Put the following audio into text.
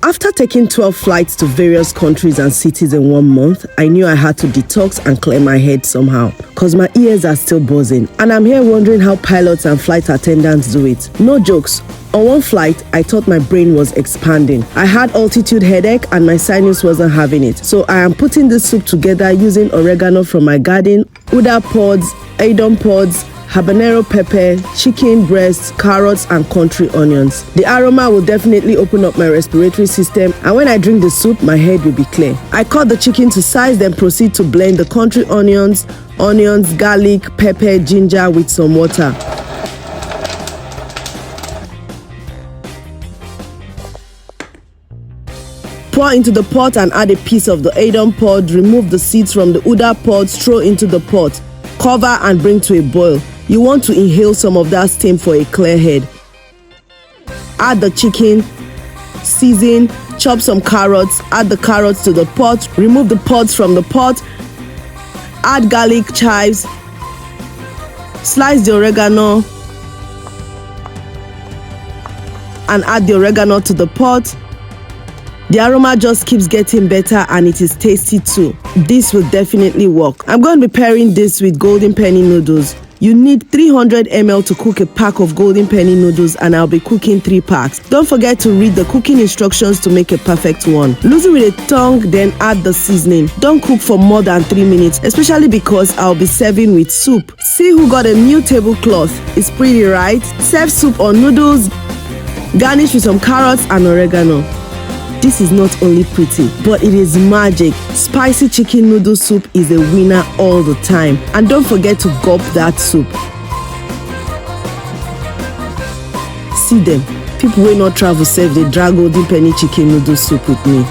After taking 12 flights to various countries and cities in 1 month, I knew I had to detox and clear my head somehow, cause my ears are still buzzing. And I'm here wondering how pilots and flight attendants do it. No jokes. On one flight, I thought my brain was expanding. I had altitude headache and my sinus wasn't having it. So I am putting this soup together using oregano from my garden, uda pods, aidan pods, habanero pepper, chicken breasts, carrots, and country onions. The aroma will definitely open up my respiratory system, and when I drink the soup, my head will be clear. I cut the chicken to size, then proceed to blend the country onions, garlic, pepper, ginger with some water. Pour into the pot and add a piece of the aidan pod, remove the seeds from the uda pods, throw into the pot. Cover and bring to a boil. You want to inhale some of that steam for a clear head. Add the chicken, season, chop some carrots, add the carrots to the pot, remove the pods from the pot, add garlic chives, slice the oregano, and add the oregano to the pot. The aroma just keeps getting better and it is tasty too. This will definitely work. I'm going to be pairing this with Golden Penny Noodles. You need 300 ml to cook a pack of Golden Penny Noodles, and I'll be cooking 3 packs. Don't forget to read the cooking instructions to make a perfect one. Loosen with a tongue, then add the seasoning. Don't cook for more than 3 minutes, especially because I'll be serving with soup. See who got a new tablecloth. It's pretty, right? Serve soup on noodles, garnish with some carrots and oregano. This is not only pretty, but it is magic. Spicy chicken noodle soup is a winner all the time. And don't forget to gulp that soup. See them. People will not travel safe. They drag Golden Penny chicken noodle soup with me.